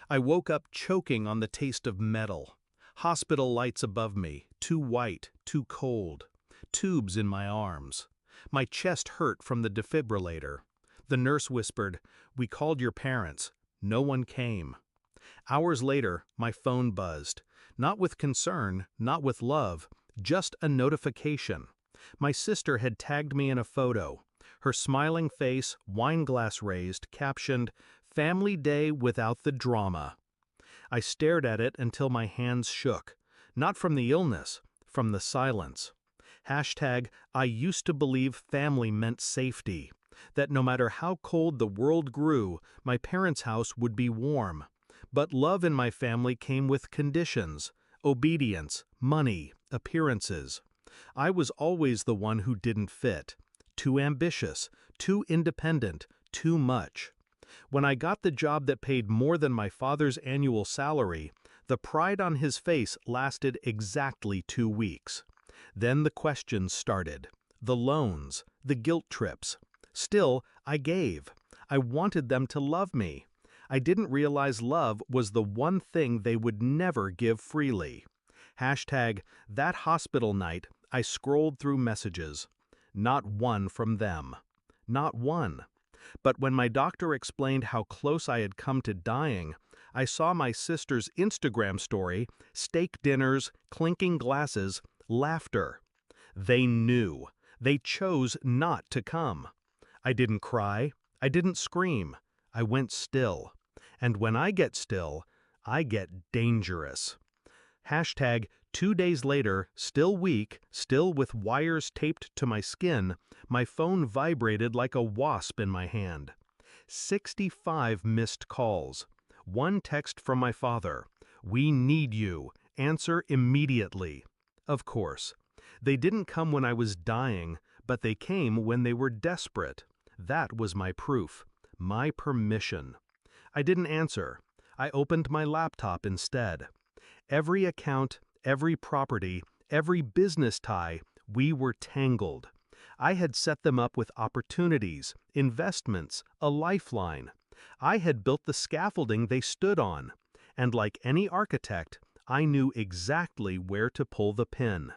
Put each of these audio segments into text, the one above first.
I woke up choking on the taste of metal. Hospital lights above me, too white, too cold. Tubes in my arms. My chest hurt from the defibrillator. The nurse whispered, "We called your parents. No one came." Hours later, my phone buzzed. Not with concern, not with love, just a notification. My sister had tagged me in a photo. Her smiling face, wine glass raised, captioned, "Family Day without the drama." I stared at it until my hands shook. Not from the illness, from the silence. Hashtag, I used to believe family meant safety. That no matter how cold the world grew, my parents' house would be warm. But love in my family came with conditions. Obedience, money, appearances. I was always the one who didn't fit. Too ambitious, too independent, too much. When I got the job that paid more than my father's annual salary, the pride on his face lasted exactly 2 weeks. Then the questions started. The loans, the guilt trips. Still, I gave. I wanted them to love me. I didn't realize love was the one thing they would never give freely. Hashtag, that hospital night, I scrolled through messages. Not one from them. Not one. But when my doctor explained how close I had come to dying, I saw my sister's Instagram story, steak dinners, clinking glasses, laughter. They knew. They chose not to come. I didn't cry. I didn't scream. I went still. And when I get still, I get dangerous. Hashtag, 2 days later, still weak, still with wires taped to my skin, my phone vibrated like a wasp in my hand. 65 missed calls. One text from my father. "We need you. Answer immediately." Of course. They didn't come when I was dying, but they came when they were desperate. That was my proof. My permission. I didn't answer. I opened my laptop instead. Every account, every property, every business tie, we were tangled. I had set them up with opportunities, investments, a lifeline. I had built the scaffolding they stood on. And like any architect, I knew exactly where to pull the pin.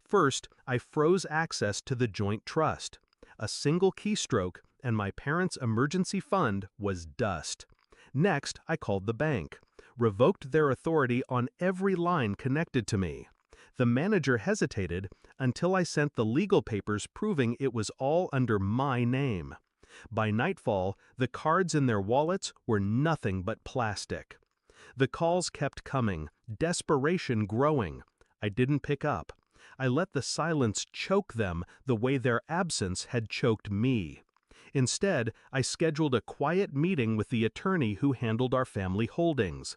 First, I froze access to the joint trust. A single keystroke, and my parents' emergency fund was dust. Next, I called the bank. Revoked their authority on every line connected to me. The manager hesitated until I sent the legal papers proving it was all under my name. By nightfall, the cards in their wallets were nothing but plastic. The calls kept coming, desperation growing. I didn't pick up. I let the silence choke them the way their absence had choked me. Instead, I scheduled a quiet meeting with the attorney who handled our family holdings.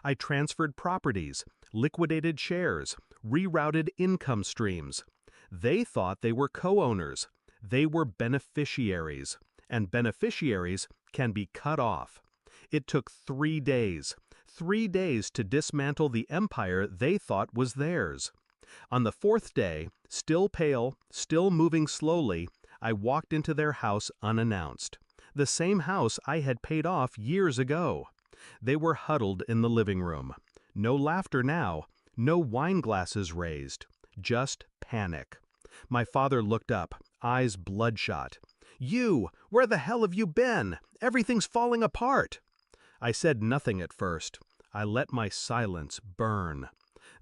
I transferred properties, liquidated shares, rerouted income streams. They thought they were co-owners. They were beneficiaries, and beneficiaries can be cut off. It took 3 days. 3 days to dismantle the empire they thought was theirs. On the 4th day, still pale, still moving slowly, I walked into their house unannounced. The same house I had paid off years ago. They were huddled in the living room. No laughter now, no wine glasses raised, just panic. My father looked up, eyes bloodshot. "You! Where the hell have you been? Everything's falling apart!" I said nothing at first. I let my silence burn.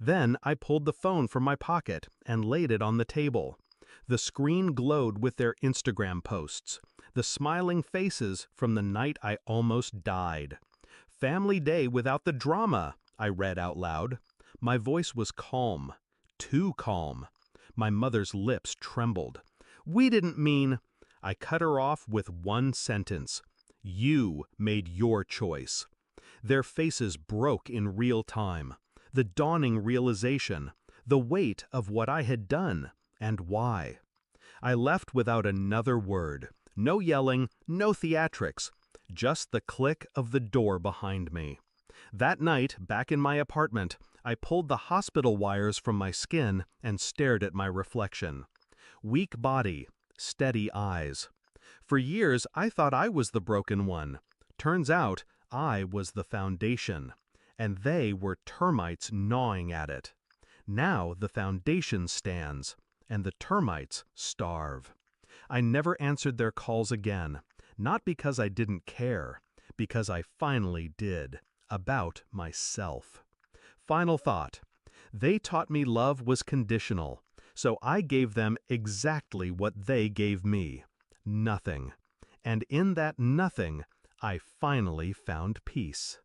Then I pulled the phone from my pocket and laid it on the table. The screen glowed with their Instagram posts, the smiling faces from the night I almost died. "Family Day without the drama," I read out loud. My voice was calm, too calm. My mother's lips trembled. "We didn't mean—" I cut her off with one sentence. "You made your choice." Their faces broke in real time. The dawning realization, the weight of what I had done, and why. I left without another word. No yelling, no theatrics. Just the click of the door behind me. That night, back in my apartment, I pulled the hospital wires from my skin and stared at my reflection. Weak body, steady eyes. For years, I thought I was the broken one. Turns out, I was the foundation, and they were termites gnawing at it. Now the foundation stands, and the termites starve. I never answered their calls again, not because I didn't care, because I finally did, about myself. Final thought. They taught me love was conditional, so I gave them exactly what they gave me. Nothing. And in that nothing, I finally found peace.